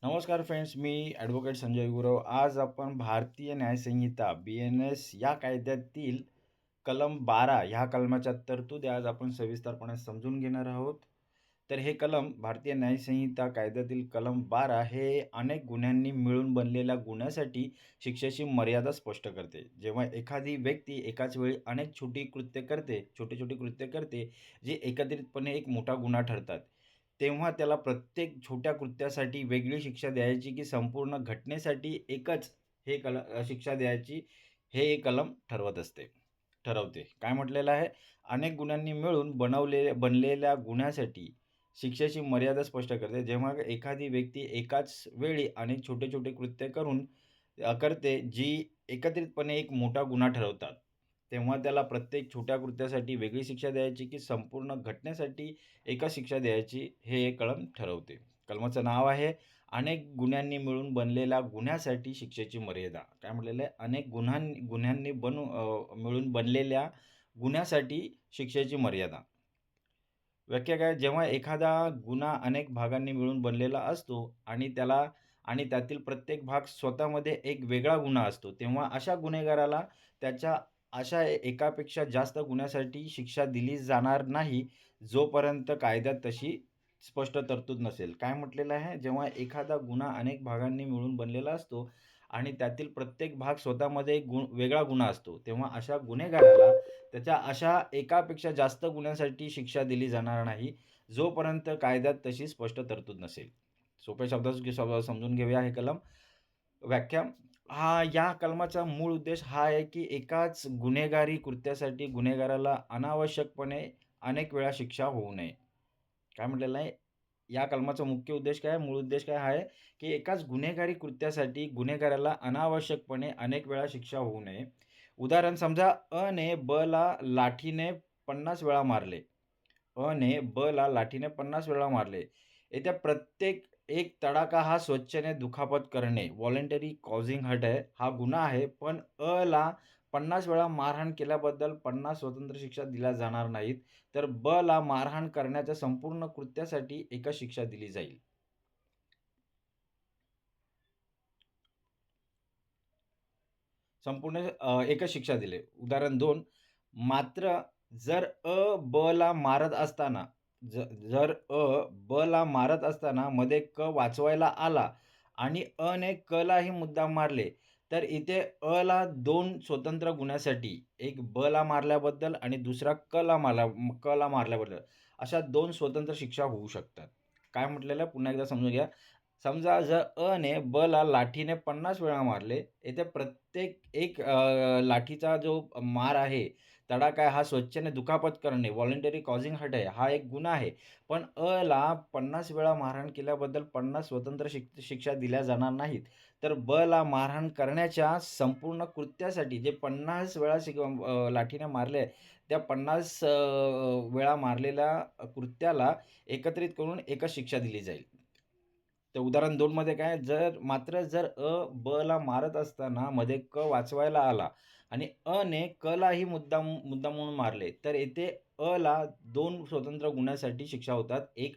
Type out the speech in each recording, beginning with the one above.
नमस्कार फ्रेंड्स, मी ॲडव्होकेट संजय गुरव. आज आपण भारतीय न्यायसंहिता BNS या कायद्यातील कलम 12 ह्या कलमाच्या तरतुदी आज आपण सविस्तरपणे समजून घेणार आहोत. तर हे कलम भारतीय न्यायसंहिता कायद्यातील कलम 12 हे अनेक गुन्ह्यांनी मिळून बनलेल्या गुन्ह्यासाठी शिक्षेची मर्यादा स्पष्ट करते. जेव्हा एखादी व्यक्ती एकाच वेळी अनेक छोटी-छोटी कृत्ये करते, जे एकत्रितपणे एक मोठा गुन्हा ठरतात. तेव्हा त्याला प्रत्येक छोट्या कृत्यासाठी वेगळी शिक्षा द्यायची की संपूर्ण घटनेसाठी एकच शिक्षा द्यायची, हे कलम ठरवते. काय म्हटलेलं आहे? अनेक गुन्ह्यांनी मिळून बनलेल्या गुन्ह्यासाठी शिक्षेची मर्यादा स्पष्ट करते. जेव्हा एखादी व्यक्ती एकाच वेळी अनेक छोटे-छोटे कृत्य करते, जी एकत्रितपणे एक मोठा गुन्हा ठरवतात. तेव्हा त्याला प्रत्येक छोट्या कृत्यासाठी वेगळी शिक्षा द्यायची की संपूर्ण घटनेसाठी एकच शिक्षा द्यायची, हे कलम ठरवते. कलमाचं नाव आहे अनेक गुन्ह्यांनी मिळून बनलेल्या गुन्ह्यासाठी शिक्षेची मर्यादा. काय म्हटलेलं आहे? अनेक गुन्ह्यांनी मिळून बनलेल्या गुन्ह्यासाठी शिक्षेची मर्यादा. व्याख्या काय? जेव्हा एखादा गुन्हा अनेक भागांनी मिळून बनलेला असतो आणि त्यातील प्रत्येक भाग स्वतःमध्ये एक वेगळा गुन्हा असतो, तेव्हा अशा गुन्हेगाराला त्याच्या अशा एकापेक्षा जास्त गुन्ह्यासाठी शिक्षा दिली जाणार नाही, जोपर्यंत कायद्यात तशी स्पष्ट तरतूद नसेल. काय म्हटलेलं आहे? जेव्हा एखादा गुन्हा अनेक भागांनी मिळून बनलेला असतो आणि त्यातील प्रत्येक भाग स्वतःमध्ये एक वेगळा गुन्हा असतो, तेव्हा अशा गुन्हेगाराला त्याच्या अशा एकापेक्षा जास्त गुन्ह्यांसाठी शिक्षा दिली जाणार नाही, जोपर्यंत कायद्यात तशी स्पष्ट तरतूद नसेल. सोप्या शब्दात समजून घेऊया हे कलम. व्याख्या. या कलमाचा मूळ उद्देश हा आहे, की एकाच गुन्हेगारी कृत्यासाठी गुन्हेगाराला अनावश्यकपणे अनेक वेळा शिक्षा होऊ नये. काय म्हटलेलं आहे? या कलमाचा मुख्य उद्देश काय आहे? मूळ उद्देश काय आहे, की एकाच गुन्हेगारी कृत्यासाठी गुन्हेगाराला अनावश्यकपणे अनेक वेळा शिक्षा होऊ नये. उदाहरण समजा अने बला लाठीने 50 वेळा मारले. अने बला लाठीने 50 वेळा मारले. येथे प्रत्येक एक तडाखा हा स्वच्छेने दुखापत करणे, व्हॉलंटरी कॉझिंग हर्ट आहे, हा गुन्हा आहे. पण अला 50 वेळा मारहाण केल्याबद्दल 50 स्वतंत्र शिक्षा दिल्या जाणार नाहीत. तर बला मारहाण करण्याच्या संपूर्ण कृत्यासाठी एकच शिक्षा दिली जाईल. एकच शिक्षा दिली. उदाहरण 2. मात्र जर बला मारत असताना जर बला मारत असताना मध्ये वाचवायला आला आणि ने लाही मुद्दाम मारले, तर इथे ला 2 स्वतंत्र गुन्ह्यासाठी, एक ला मारल्याबद्दल आणि दुसरा ला मारल्याबद्दल, अशा 2 स्वतंत्र शिक्षा होऊ शकतात. काय म्हटलेलं आहे? पुन्हा एकदा समजून घ्या. समजा जर ने ला लाठीने 50 वेळा मारले, येथे प्रत्येक एक लाठीचा जो मार आहे, तडाखा आहे, हा स्वच्छेने दुखापत करणे, व्हॉलंटरी कॉझिंग हर्ट आहे, हा एक गुन्हा आहे. पण ला 50 वेळा मारहाण केल्याबद्दल 50 स्वतंत्र शिक्षा दिल्या जाणार नाहीत. तर ला मारहाण करण्याच्या संपूर्ण कृत्यासाठी जे 50 वेळा लाठीने मारले, त्या 50 वेळा मारलेल्या कृत्याला एकत्रित करून एकच शिक्षा दिली जाईल. तर उदाहरण 2 मध्ये काय, जर बला मारत असताना मध्ये वाचवायला आला आणि ने लाही मुद्दामून मारले, तर येथे ला 2 स्वतंत्र गुन्ह्यासाठी शिक्षा होतात. एक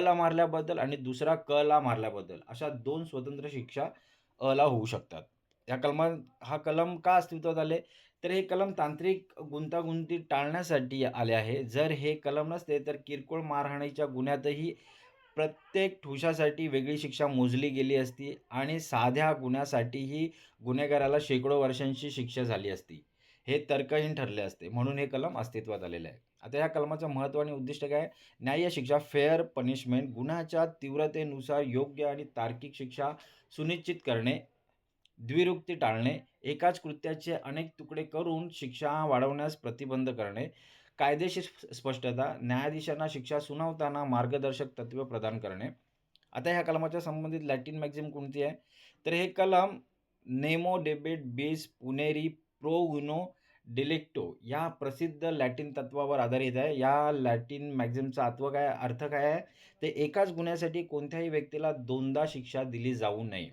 ला मारल्याबद्दल आणि दुसरा ला मारल्याबद्दल. अशा 2 स्वतंत्र शिक्षा ला होऊ शकतात. हा कलम का अस्तित्वात आले? तर हे कलम तांत्रिक गुंतागुंती टाळण्यासाठी आले आहे. जर हे कलम नसते, तर किरकोळ मारहाणीच्या गुन्ह्यातही प्रत्येक ठुशासाठी वेगळी शिक्षा मोजली गेली असती आणि साध्या गुन्ह्यासाठीही गुन्हेगाराला शेकडो वर्षांची शिक्षा झाली असती. हे तर्कहीन ठरले असते. म्हणून हे कलम अस्तित्वात आलेले आहे. आता या कलमाचं महत्त्व आणि उद्दिष्ट काय? न्याय्य शिक्षा, फेअर पनिशमेंट, गुन्ह्याच्या तीव्रतेनुसार योग्य आणि तार्किक शिक्षा सुनिश्चित करणे, द्विरुक्ती टाळणे, एकाच कृत्याचे अनेक तुकडे करून शिक्षा वाढवण्यास प्रतिबंध करणे, कायदेशीर स्पष्टता, न्यायाधीशांना शिक्षा सुनावताना मार्गदर्शक तत्त्वे प्रदान करणे. आता ह्या कलमाच्या संबंधित लॅटिन मॅक्झिम कोणती आहे? तर हे कलम नेमो डेबिट बिस पुनेरी प्रो उनो डिलिक्टो या प्रसिद्ध लॅटिन तत्वावर आधारित आहे. या लॅटिन मॅक्झिमचा अर्थ काय आहे? ते एकाच गुन्ह्यासाठी कोणत्याही व्यक्तीला दोनदा शिक्षा दिली जाऊ नये.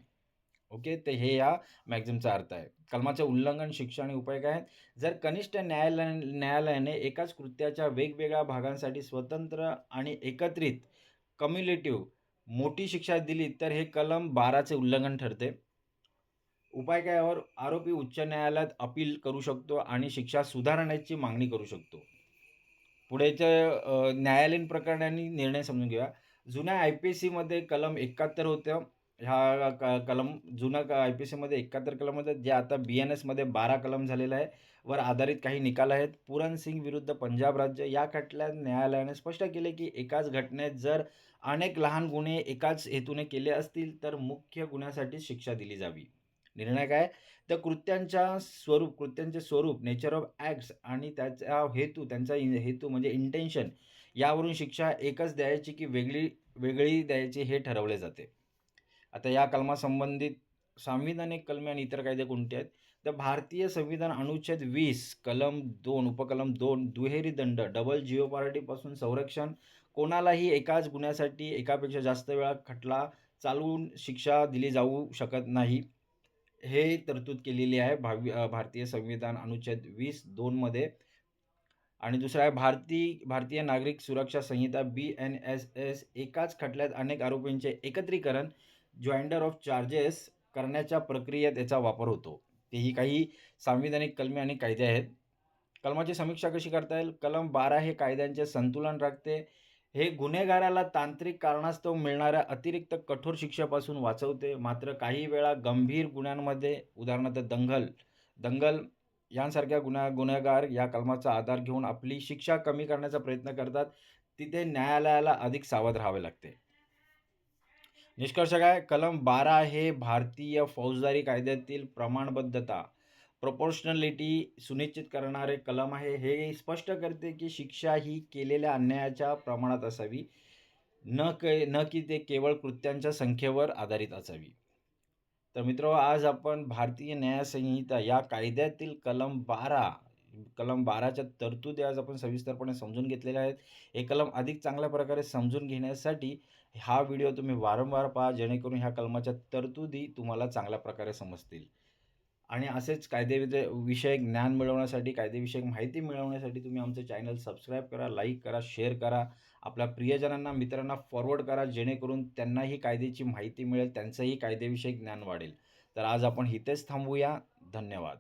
ओके, तर हे या मॅक्झिमचा अर्थ आहे. कलमाचे उल्लंघन, शिक्षा आणि उपाय काय आहेत? जर कनिष्ठ न्यायालयाने एकाच कृत्याच्या वेगवेगळ्या भागांसाठी स्वतंत्र आणि एकत्रित कम्युलेटिव्ह मोठी शिक्षा दिली तर हे कलम 12चे उल्लंघन ठरते. उपाय काय यावर? आरोपी उच्च न्यायालयात अपील करू शकतो आणि शिक्षा सुधारण्याची मागणी करू शकतो. पुढेच्या न्यायालयीन प्रकरणांनी निर्णय समजून घेऊया. जुन्या आय-पी-सी-मध्ये कलम 71 होतं. ह्या कलम जुन्या आय-पी-सीमध्ये 71 कलम होतं, जे आता बी-एन-एसमध्ये 12 कलम झालेलं आहे. वर आधारित काही निकाल आहेत. पूरन सिंग विरुद्ध पंजाब राज्य या खटल्यात न्यायालयाने स्पष्ट केले, की एकाच घटनेत जर अनेक लहान गुन्हे एकाच हेतूने केले असतील, तर मुख्य गुन्ह्यासाठी शिक्षा दिली जावी. निर्णय काय? तर कृत्यांचे स्वरूप, नेचर ऑफ ॲक्ट्स आणि त्याचा हेतू, त्यांचा हेतू म्हणजे इंटेन्शन यावरून शिक्षा एकच द्यायची की वेगळी द्यायची हे ठरवले जाते. आता या कलमासंबंधित सांविधानिक कलमे आणि इतर कायदे कोणते आहेत? तर भारतीय संविधान अनुच्छेद 20 कलम 2 उपकलम 2 दुहेरी दंड, डबल जिओपार्डीपासून संरक्षण, कोणालाही एकाच गुन्ह्यासाठी एकापेक्षा जास्त वेळा खटला चालवून शिक्षा दिली जाऊ शकत नाही. हे तरतूद केलेली आहे भारतीय संविधान अनुच्छेद 20(2) मध्ये. आणि दुसरं आहे भारतीय नागरिक सुरक्षा संहिता बी-एन-एस-एस. एकाच खटल्यात अनेक आरोपींचे एकत्रीकरण, जॉइंडर ऑफ चार्जेस करण्याच्या प्रक्रियेत याचा वापर होतो. तेही काही सांविधानिक कलमे आणि कायदे आहेत. कलमाची समीक्षा कशी करता येईल? कलम 12 हे कायद्यांचे संतुलन राखते. हे गुन्हेगाराला तांत्रिक कारणास्तव मिळणाऱ्या अतिरिक्त कठोर शिक्षेपासून वाचवते. मात्र काही वेळा गंभीर गुन्ह्यांमध्ये, उदाहरणार्थ दंगल यांसारख्या गुन्हेगार या कलमाचा आधार घेऊन आपली शिक्षा कमी करण्याचा प्रयत्न करतात. तिथे न्यायालयाला अधिक सावध राहावे लागते. निष्कर्ष काय? कलम 12 हे भारतीय फौजदारी कायद्यातील प्रमाणबद्धता, प्रोपोर्शनॅलिटी सुनिश्चित करणारे कलम आहे. हे स्पष्ट करते की शिक्षा ही केलेल्या अन्यायाच्या प्रमाणात असावी, न की ते केवळ कृत्यांच्या संख्येवर आधारित असावी. तर मित्रांनो, आज आपण भारतीय न्याय संहिता या कायद्यातील कलम 12च्या तरतुदी आज आपण सविस्तरपणे समजून घेतलेल्या आहेत. हे कलम अधिक चांगल्या प्रकारे समजून घेण्यासाठी हा व्हिडिओ तुम्ही वारंवार पहा, जेणेकरून ह्या कलमाच्या तरतुदी तुम्हाला चांगल्या प्रकारे समजतील. आणि असेच विषयक ज्ञान मिळवण्यासाठी, कायदेविषयक माहिती मिळवण्यासाठी तुम्ही आमचं चॅनल सबस्क्राईब करा, लाईक करा, शेअर करा. आपल्या प्रियजनांना, मित्रांना फॉरवर्ड करा, जेणेकरून त्यांनाही कायद्याची माहिती मिळेल, त्यांचंही कायदेविषयक ज्ञान वाढेल. तर आज आपण इथेच थांबूया. धन्यवाद.